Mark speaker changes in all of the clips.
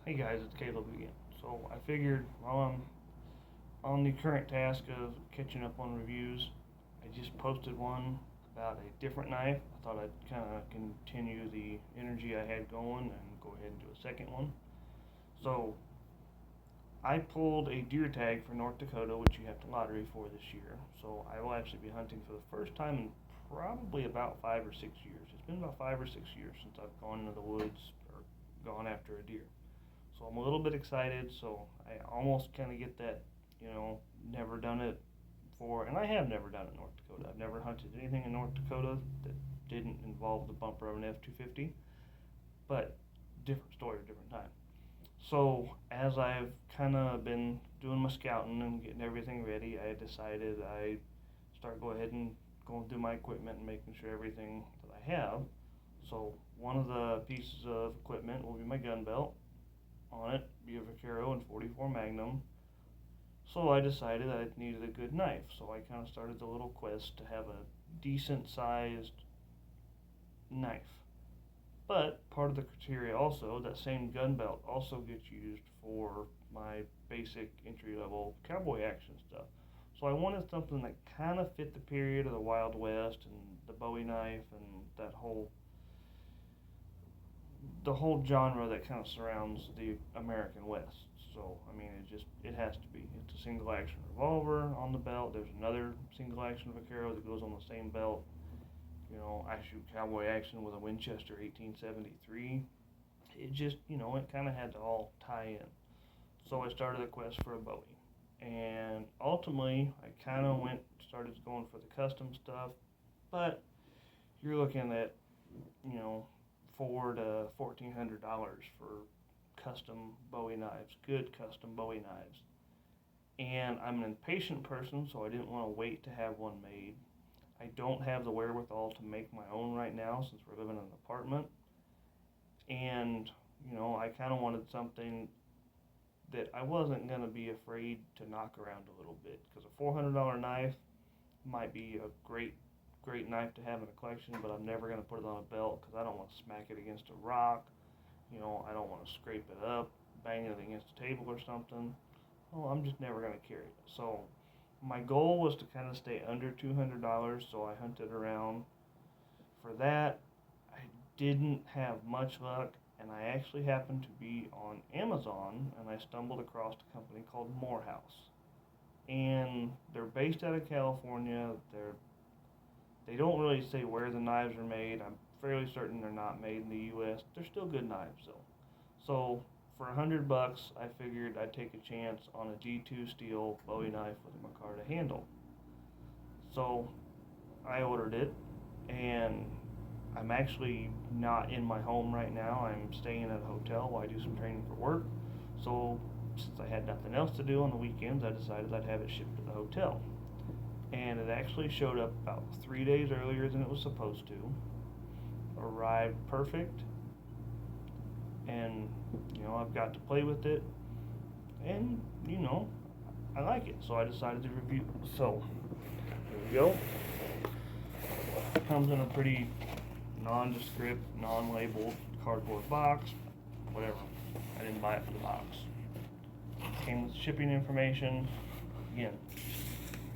Speaker 1: Hey guys, it's Caleb again. So I figured while I'm on the current task of catching up on reviews, I just posted one about a different knife. I thought I'd kind of continue the energy I had going and go ahead and do a second one. So I pulled a deer tag for North Dakota, which you have to lottery for this year. So I will actually be hunting for the first time in probably about 5 or 6 years. It's been about 5 or 6 years since I've gone into the woods or gone after a deer. So I'm a little bit excited. So I almost kind of get that, never done it for, and I have never done it in North Dakota. I've never hunted anything in North Dakota that didn't involve the bumper of an F-250, but different story, different time. So as I've kind of been doing my scouting and getting everything ready, I decided I start go ahead and going through my equipment and making sure everything that I have. So one of the pieces of equipment will be my gun belt. On it be a Vaquero and 44 Magnum. So I decided I needed a good knife. So I kind of started the little quest to have a decent sized knife. But part of the criteria also, that same gun belt also gets used for my basic entry level cowboy action stuff. So I wanted something that kind of fit the period of the Wild West and the Bowie knife and the whole genre that kind of surrounds the American West. So I mean, it has to be. It's a single action revolver on the belt. There's another single action Vaquero that goes on the same belt. I shoot cowboy action with a Winchester 1873. It just, it kind of had to all tie in. So I started a quest for a Bowie. And ultimately, I kind of started going for the custom stuff. But you're looking at, you know, $400 to $1,400 for custom Bowie knives, good custom Bowie knives. And I'm an impatient person, so I didn't want to wait to have one made. I don't have the wherewithal to make my own right now since we're living in an apartment. And, I kind of wanted something that I wasn't going to be afraid to knock around a little bit. Because a $400 knife might be a great knife to have in a collection, but I'm never going to put it on a belt because I don't want to smack it against a rock. I don't want to scrape it up, bang it against a table or something. Well, I'm just never going to carry it. So my goal was to kind of stay under $200, so I hunted around for that. I didn't have much luck, and I actually happened to be on Amazon, and I stumbled across a company called Moorhaus. And they're based out of California. They don't really say where the knives are made. I'm fairly certain they're not made in the U.S. They're still good knives, though. So for $100, I figured I'd take a chance on a D2 steel Bowie knife with a micarta handle. So I ordered it, and I'm actually not in my home right now. I'm staying at a hotel while I do some training for work. So since I had nothing else to do on the weekends, I decided I'd have it shipped to the hotel. And it actually showed up about 3 days earlier than it was supposed to. Arrived perfect, and I've got to play with it, and I like it, so I decided to review. So here we go. It comes in a pretty nondescript, non-labeled cardboard box. Whatever. I didn't buy it for the box. Came with shipping information. Again,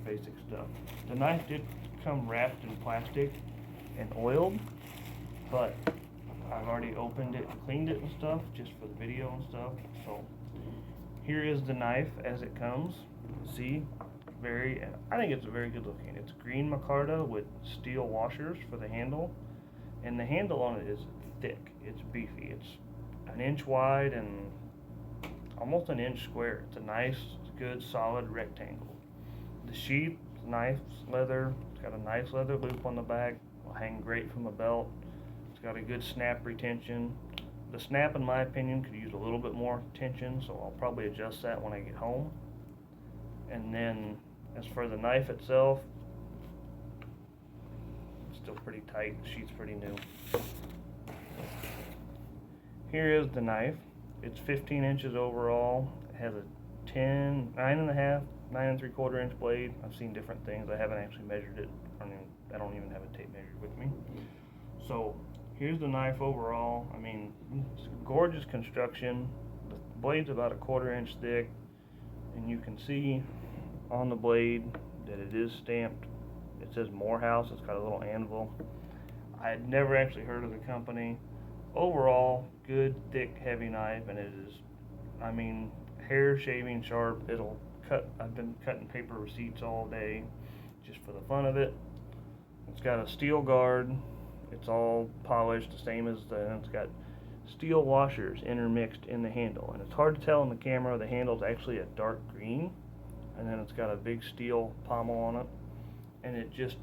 Speaker 1: basic stuff. The knife did come wrapped in plastic and oiled, but I've already opened it and cleaned it and stuff just for the video and stuff. So here is the knife as it comes. See, I think it's very good looking. It's green micarta with steel washers for the handle, and the handle on it is thick. It's beefy. It's an inch wide and almost an inch square. It's a nice, good, solid rectangle. The sheath, nice leather. It's got a nice leather loop on the back. Will hang great from the belt. It's got a good snap retention. The snap, in my opinion, could use a little bit more tension, so I'll probably adjust that when I get home. And then, as for the knife itself, it's still pretty tight. The sheath's pretty new. Here is the knife. It's 15 inches overall. It has a 9.5 inch blade. I've seen different things. I haven't actually measured it. I don't even have a tape measure with me. So here's the knife overall. I mean, it's gorgeous construction. The blade's about a 1/4 inch thick, and you can see on the blade that it is stamped. It says Moorhaus. It's got a little anvil. I had never actually heard of the company. Overall, good, thick, heavy knife, and it is, I mean, hair shaving sharp. It'll cut. I've been cutting paper receipts all day just for the fun of it. It's got a steel guard. It's all polished, the same as it's got steel washers intermixed in the handle. And it's hard to tell in the camera. The handle's actually a dark green, and then it's got a big steel pommel on it. And it just,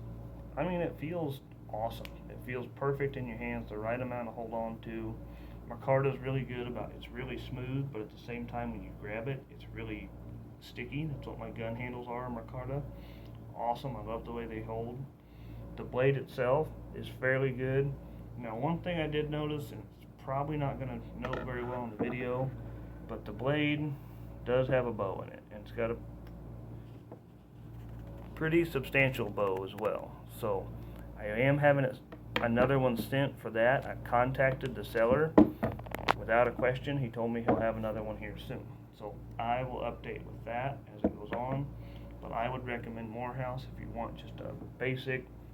Speaker 1: I mean, it feels awesome. It feels perfect in your hands, the right amount to hold on to. Micarta's really good about it. It's really smooth, but at the same time when you grab it, it's really sticky. That's what my gun handles are, Micarta. Awesome. I love the way they hold. The blade itself is fairly good. Now, one thing I did notice, and it's probably not going to note very well in the video, but the blade does have a bow in it, and it's got a pretty substantial bow as well. So I am having another one sent for that. I contacted the seller without a question. He told me he'll have another one here soon. So I will update with that as it goes on. But I would recommend Moorhaus if you want just a basic